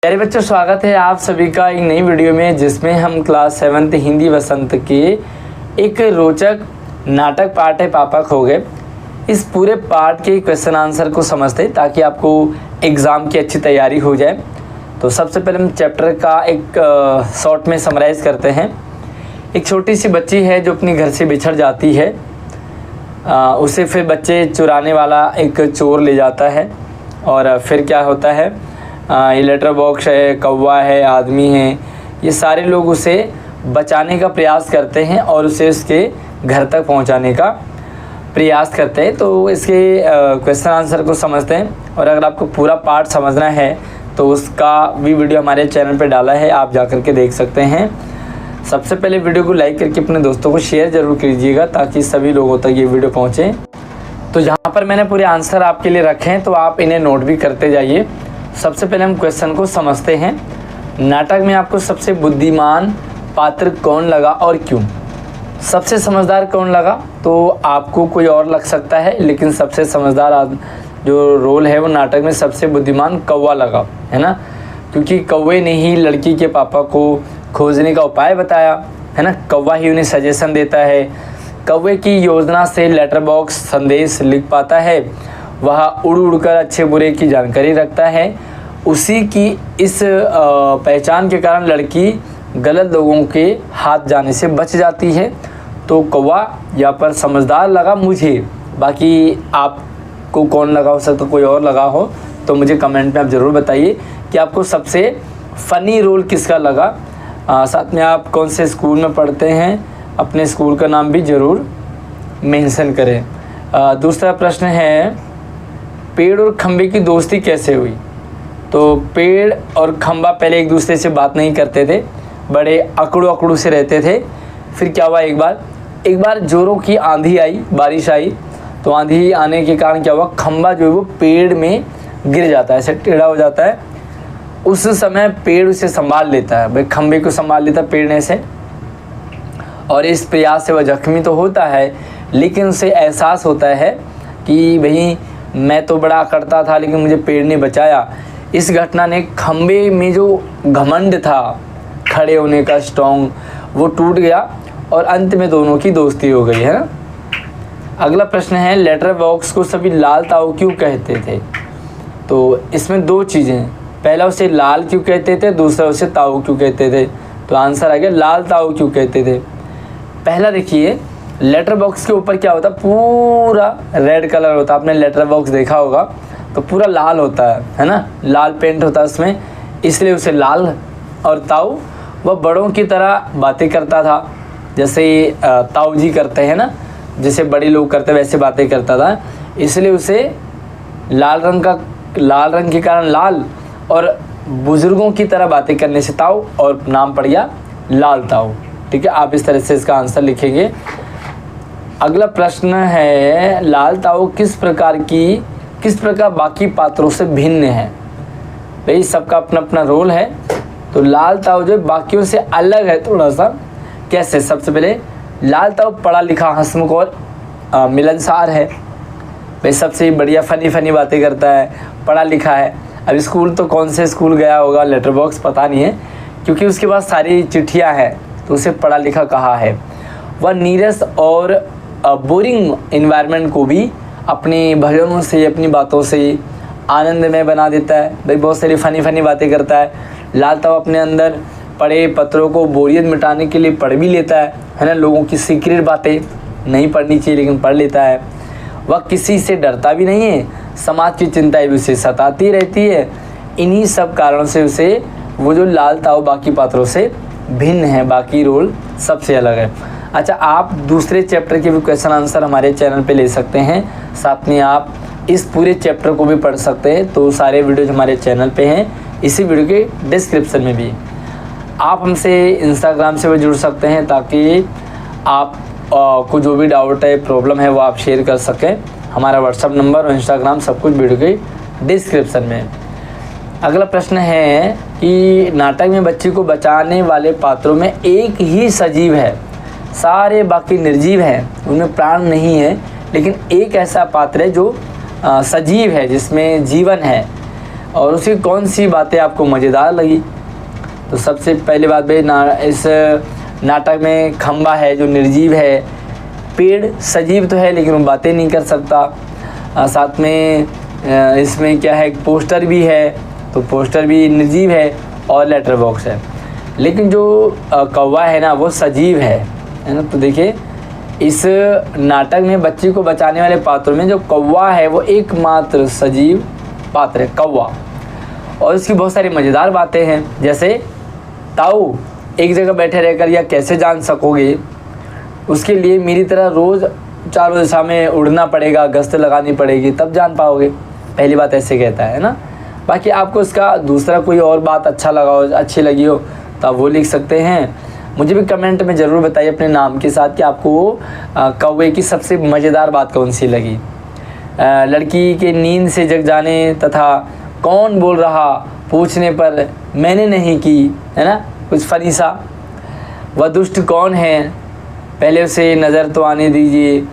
प्यारे बच्चों, स्वागत है आप सभी का एक नई वीडियो में, जिसमें हम क्लास 7th हिंदी वसंत के एक रोचक नाटक पाठ है पापा खो गए। इस पूरे पाठ के क्वेश्चन आंसर को समझते ताकि आपको एग्ज़ाम की अच्छी तैयारी हो जाए। तो सबसे पहले हम चैप्टर का एक शॉर्ट में समराइज़ करते हैं। एक छोटी सी बच्ची है जो अपने घर से बिछड़ जाती है। उसे फिर बच्चे चुराने वाला एक चोर ले जाता है और फिर क्या होता है, ये लेटर बॉक्स है, कौवा है, आदमी है, ये सारे लोग उसे बचाने का प्रयास करते हैं और उसे उसके घर तक पहुंचाने का प्रयास करते हैं। तो इसके क्वेश्चन आंसर को समझते हैं। और अगर आपको पूरा पार्ट समझना है तो उसका भी वीडियो हमारे चैनल पर डाला है, आप जा कर के देख सकते हैं। सबसे पहले वीडियो को लाइक करके अपने दोस्तों को शेयर ज़रूर कीजिएगा ताकि सभी लोगों तक ये वीडियो पहुँचे। तो जहाँ पर मैंने पूरे आंसर आपके लिए रखे हैं तो आप इन्हें नोट भी करते जाइए। सबसे पहले हम क्वेश्चन को समझते हैं। नाटक में आपको सबसे बुद्धिमान पात्र कौन लगा और क्यों? सबसे समझदार कौन लगा? तो आपको कोई और लग सकता है, लेकिन सबसे समझदार जो रोल है वो नाटक में सबसे बुद्धिमान कौवा लगा, है ना, क्योंकि कौवे ने ही लड़की के पापा को खोजने का उपाय बताया, है ना। कौवा ही उन्हें सजेशन देता है। कौवे की योजना से लेटर बॉक्स संदेश लिख पाता है। वह उड़ उड़कर अच्छे बुरे की जानकारी रखता है। उसी की इस पहचान के कारण लड़की गलत लोगों के हाथ जाने से बच जाती है। तो कौवा यहाँ पर समझदार लगा मुझे। बाकी आपको कौन लगा, हो सकता कोई और लगा हो, तो मुझे कमेंट में आप ज़रूर बताइए कि आपको सबसे फ़नी रोल किसका लगा। साथ में आप कौन से स्कूल में पढ़ते हैं, अपने स्कूल का नाम भी ज़रूर मेंशन करें। दूसरा प्रश्न है, पेड़ और खंबे की दोस्ती कैसे हुई? तो पेड़ और खंबा पहले एक दूसरे से बात नहीं करते थे, बड़े अकड़ू अकड़ू से रहते थे। फिर क्या हुआ, एक बार जोरों की आंधी आई, बारिश आई। तो आंधी आने के कारण क्या हुआ, खंबा जो है वो पेड़ में गिर जाता है, ऐसे टेढ़ा हो जाता है। उस समय पेड़ उसे संभाल लेता है, भाई खंबे को संभाल लेता है पेड़ ने से। और इस प्रयास से वह जख्मी तो होता है, लेकिन उसे एहसास होता है कि भाई मैं तो बड़ा अकड़ता था लेकिन मुझे पेड़ ने बचाया। इस घटना ने खंबे में जो घमंड था खड़े होने का, स्ट्रॉन्ग, वो टूट गया और अंत में दोनों की दोस्ती हो गई, है ना। अगला प्रश्न है, लेटर बॉक्स को सभी लाल ताऊ क्यों कहते थे? तो इसमें दो चीज़ें, पहला उसे लाल क्यों कहते थे, दूसरा उसे ताऊ क्यों कहते थे। तो आंसर आ गया लाल ताऊ क्यों कहते थे। पहला देखिए, लेटर बॉक्स के ऊपर क्या होता है, पूरा रेड कलर होता है। आपने लेटर बॉक्स देखा होगा तो पूरा लाल होता है ना, लाल पेंट होता है उसमें, इसलिए उसे लाल। और ताऊ, वह बड़ों की तरह बातें करता था, जैसे ताऊ जी करते हैं ना, जैसे बड़े लोग करते वैसे बातें करता था, इसलिए उसे लाल रंग के कारण लाल, और बुज़ुर्गों की तरह बातें करने से ताऊ, और नाम पड़ गया लाल ताऊ। ठीक है, आप इस तरह से इसका आंसर लिखेंगे। अगला प्रश्न है, लाल ताऊ किस प्रकार बाकी पात्रों से भिन्न है? भाई सबका अपना अपना रोल है, तो लाल ताऊ जो बाकियों से अलग है थोड़ा सा। कैसे? सबसे पहले लाल ताऊ पढ़ा लिखा, हंसमुख और मिलनसार है। भाई सबसे बढ़िया फनी बातें करता है, पढ़ा लिखा है। अब स्कूल तो कौन से स्कूल गया होगा, लेटर बॉक्स पता नहीं है, क्योंकि उसके पास सारी चिट्ठियाँ हैं तो उसे पढ़ा लिखा कहा है। वह नीरस और बोरिंग इन्वायरमेंट को भी अपने भजनों से, अपनी बातों से आनंदमय बना देता है। भाई बहुत सारी फनी बातें करता है। लाल ताऊ अपने अंदर पढ़े पत्रों को बोरियत मिटाने के लिए पढ़ भी लेता है ना। लोगों की सीक्रेट बातें नहीं पढ़नी चाहिए लेकिन पढ़ लेता है। वह किसी से डरता भी नहीं है, समाज की चिंताएं भी उसे सताती रहती है। इन्हीं सब कारणों से उसे, वो जो लाल ताऊ बाकी पात्रों से भिन्न है, बाकी रोल सबसे अलग है। अच्छा, आप दूसरे चैप्टर के भी क्वेश्चन आंसर हमारे चैनल पे ले सकते हैं, साथ में आप इस पूरे चैप्टर को भी पढ़ सकते हैं। तो सारे वीडियोज हमारे चैनल पे हैं, इसी वीडियो के डिस्क्रिप्शन में भी। आप हमसे इंस्टाग्राम से भी जुड़ सकते हैं ताकि आप को जो भी डाउट है, प्रॉब्लम है, वो आप शेयर कर सकें। हमारा व्हाट्सअप नंबर और इंस्टाग्राम सब कुछ वीडियो के डिस्क्रिप्शन में। अगला प्रश्न है कि नाटक में बच्ची को बचाने वाले पात्रों में एक ही सजीव है, सारे बाकी निर्जीव हैं, उनमें प्राण नहीं है, लेकिन एक ऐसा पात्र है जो सजीव है, जिसमें जीवन है। और उसकी कौन सी बातें आपको मज़ेदार लगी। तो सबसे पहली बात भाई, इस नाटक में खंबा है जो निर्जीव है, पेड़ सजीव तो है लेकिन वो बातें नहीं कर सकता। साथ में इसमें क्या है, पोस्टर भी है तो पोस्टर भी निर्जीव है, और लेटर बॉक्स है। लेकिन जो कौवा है ना वो सजीव है ना। तो देखिए इस नाटक में बच्ची को बचाने वाले पात्रों में जो कौवा है वो एकमात्र सजीव पात्र है, कौवा। और इसकी बहुत सारी मज़ेदार बातें हैं, जैसे ताऊ एक जगह बैठे रहकर यह कैसे जान सकोगे, उसके लिए मेरी तरह रोज़ चारों दिशा में उड़ना पड़ेगा, गश्त लगानी पड़ेगी, तब जान पाओगे। पहली बात ऐसे कहता है ना। बाकी आपको इसका दूसरा कोई और बात अच्छी लगी हो तो आप वो लिख सकते हैं। मुझे भी कमेंट में ज़रूर बताइए अपने नाम के साथ कि आपको कौवे की सबसे मज़ेदार बात कौन सी लगी। लड़की के नींद से जग जाने तथा कौन बोल रहा पूछने पर मैंने नहीं की, है ना, कुछ फनी सा। वह दुष्ट कौन है, पहले उसे नज़र तो आने दीजिए।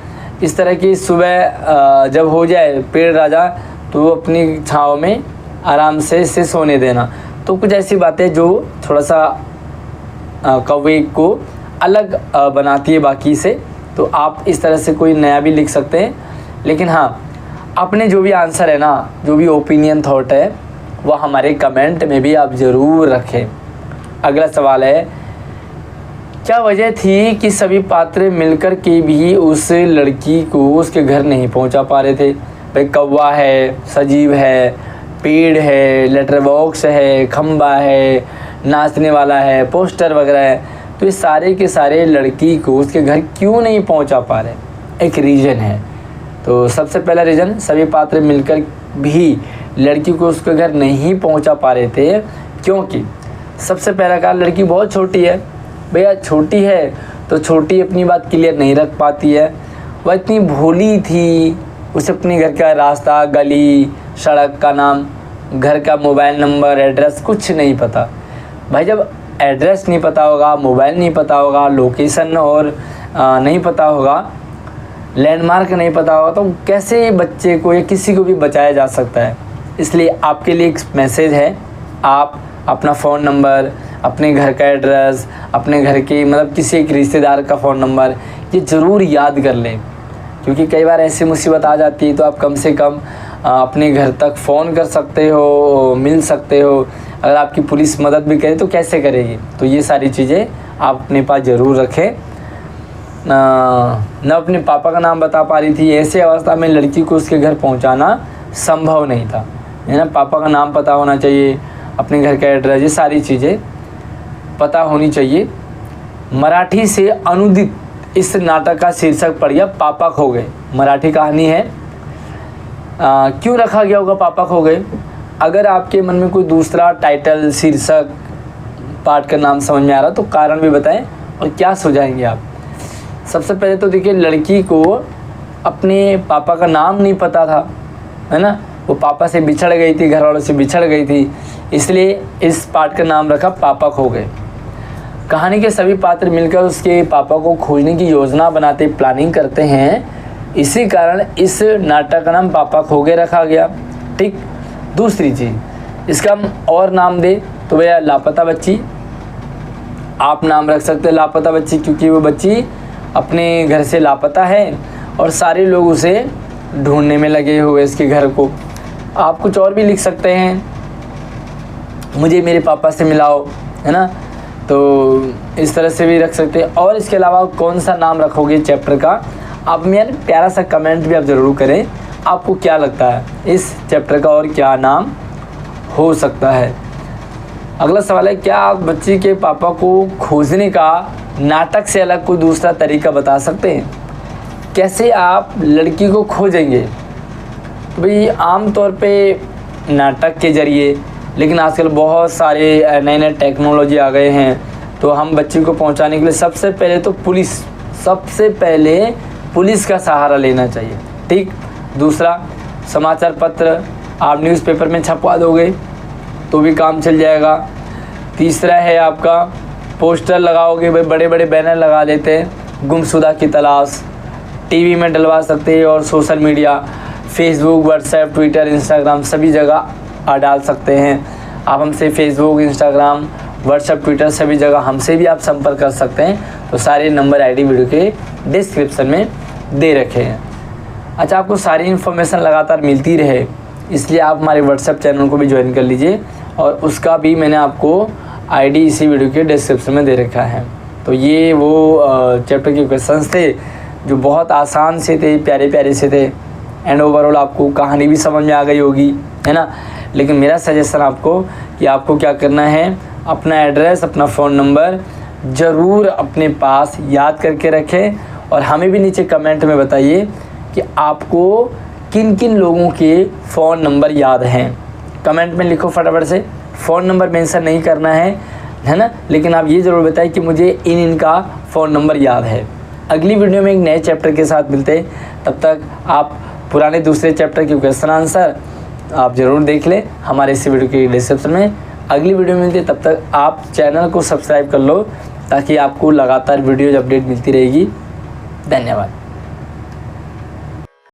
इस तरह की सुबह जब हो जाए पेड़ राजा तो अपनी छाँव में आराम से सोने देना। तो कुछ ऐसी बातें जो थोड़ा सा कौवे को अलग बनाती है बाकी से। तो आप इस तरह से कोई नया भी लिख सकते हैं। लेकिन हाँ, अपने जो भी आंसर है ना, जो भी ओपिनियन थॉट है वो हमारे कमेंट में भी आप ज़रूर रखें। अगला सवाल है, क्या वजह थी कि सभी पात्र मिलकर के भी उस लड़की को उसके घर नहीं पहुंचा पा रहे थे। भाई कौवा है, सजीव है, पेड़ है, लेटर बॉक्स है, खंबा है, नाचने वाला है, पोस्टर वगैरह है, तो ये सारे के सारे लड़की को उसके घर क्यों नहीं पहुंचा पा रहे, एक रीज़न है। तो सबसे पहला रीज़न, सभी पात्र मिलकर भी लड़की को उसके घर नहीं पहुंचा पा रहे थे क्योंकि सबसे पहला कारण, लड़की बहुत छोटी है। भैया छोटी है तो छोटी अपनी बात क्लियर नहीं रख पाती है। वह इतनी भोली थी, उसे अपने घर का रास्ता, गली, सड़क का नाम, घर का मोबाइल नंबर, एड्रेस कुछ नहीं पता। भाई जब एड्रेस नहीं पता होगा, मोबाइल नहीं पता होगा, लोकेशन और नहीं पता होगा, लैंडमार्क नहीं पता होगा, तो कैसे बच्चे को या किसी को भी बचाया जा सकता है। इसलिए आपके लिए एक मैसेज है, आप अपना फ़ोन नंबर, अपने घर का एड्रेस, अपने घर के मतलब किसी एक रिश्तेदार का फ़ोन नंबर ये ज़रूर याद कर लें, क्योंकि कई बार ऐसी मुसीबत आ जाती है तो आप कम से कम अपने घर तक फ़ोन कर सकते हो, मिल सकते हो। अगर आपकी पुलिस मदद भी करे तो कैसे करेगी। तो ये सारी चीज़ें आप अपने पास ज़रूर रखें। न अपने पापा का नाम बता पा रही थी, ऐसे अवस्था में लड़की को उसके घर पहुंचाना संभव नहीं था, है ना। पापा का नाम पता होना चाहिए, अपने घर का एड्रेस, ये सारी चीज़ें पता होनी चाहिए। मराठी से अनुदित इस नाटक का शीर्षक पड़ गया पापा खो गए। मराठी कहानी है। क्यों रखा गया होगा पापा खो गए। अगर आपके मन में कोई दूसरा टाइटल, शीर्षक, पाठ का नाम समझ में आ रहा तो कारण भी बताएं और क्या सुझाएंगे आप। सबसे पहले तो देखिए, लड़की को अपने पापा का नाम नहीं पता था, है ना। वो पापा से बिछड़ गई थी, घर वालों से बिछड़ गई थी, इसलिए इस पाठ का नाम रखा पापा खो गए। कहानी के सभी पात्र मिलकर उसके पापा को खोजने की योजना बनाते, प्लानिंग करते हैं, इसी कारण इस नाटक का नाम पापा खो गए रखा गया। ठीक। दूसरी चीज़, इसका हम और नाम दे तो भैया लापता बच्ची, आप नाम रख सकते हैं लापता बच्ची, क्योंकि वो बच्ची अपने घर से लापता है और सारे लोग उसे ढूंढने में लगे हुए इसके घर को। आप कुछ और भी लिख सकते हैं, मुझे मेरे पापा से मिलाओ, है ना। तो इस तरह से भी रख सकते हैं। और इसके अलावा कौन सा नाम रखोगे चैप्टर का, आप मेरा प्यारा सा कमेंट भी आप ज़रूर करें। आपको क्या लगता है इस चैप्टर का और क्या नाम हो सकता है। अगला सवाल है, क्या आप बच्ची के पापा को खोजने का नाटक से अलग कोई दूसरा तरीका बता सकते हैं। कैसे आप लड़की को खोजेंगे। तो भाई आम तौर पे नाटक के ज़रिए, लेकिन आजकल बहुत सारे नए नए टेक्नोलॉजी आ गए हैं, तो हम बच्ची को पहुंचाने के लिए सबसे पहले पुलिस का सहारा लेना चाहिए। ठीक। दूसरा, समाचार पत्र आप न्यूज़पेपर में छपवा दोगे तो भी काम चल जाएगा। तीसरा है आपका पोस्टर लगाओगे, भाई बड़े बड़े बैनर लगा देते हैं, गुमशुदा की तलाश, टीवी में डलवा सकते हैं। और social media, Facebook, WhatsApp, Twitter, Instagram, सभी जगह डाल सकते हैं। आप हमसे फेसबुक, इंस्टाग्राम, व्हाट्सएप, ट्विटर सभी जगह हमसे भी आप संपर्क कर सकते हैं। तो सारे नंबर आईडी वीडियो के डिस्क्रिप्शन में दे रखे हैं। अच्छा, आपको सारी इन्फॉर्मेशन लगातार मिलती रहे इसलिए आप हमारे व्हाट्सएप चैनल को भी ज्वाइन कर लीजिए, और उसका भी मैंने आपको आईडी इसी वीडियो के डिस्क्रिप्शन में दे रखा है। तो ये वो चैप्टर के क्वेश्चंस थे जो बहुत आसान से थे, प्यारे प्यारे से थे, एंड ओवरऑल आपको कहानी भी समझ में आ गई होगी, है ना। लेकिन मेरा सजेशन आपको कि आपको क्या करना है, अपना एड्रेस, अपना फ़ोन नंबर ज़रूर अपने पास याद करके रखें, और हमें भी नीचे कमेंट में बताइए कि आपको किन किन लोगों के फ़ोन नंबर याद हैं। कमेंट में लिखो फटाफट से, फ़ोन नंबर मेंशन नहीं करना है ना, लेकिन आप ये ज़रूर बताइए कि मुझे इनका फ़ोन नंबर याद है। अगली वीडियो में एक नए चैप्टर के साथ मिलते हैं, तब तक आप पुराने दूसरे चैप्टर के क्वेश्चन आंसर आप ज़रूर देख लें हमारे इस वीडियो के डिस्क्रिप्शन में। अगली वीडियो में मिलती है, तब तक आप चैनल को सब्सक्राइब कर लो ताकि आपको लगातार वीडियोज अपडेट मिलती रहेगी। धन्यवाद।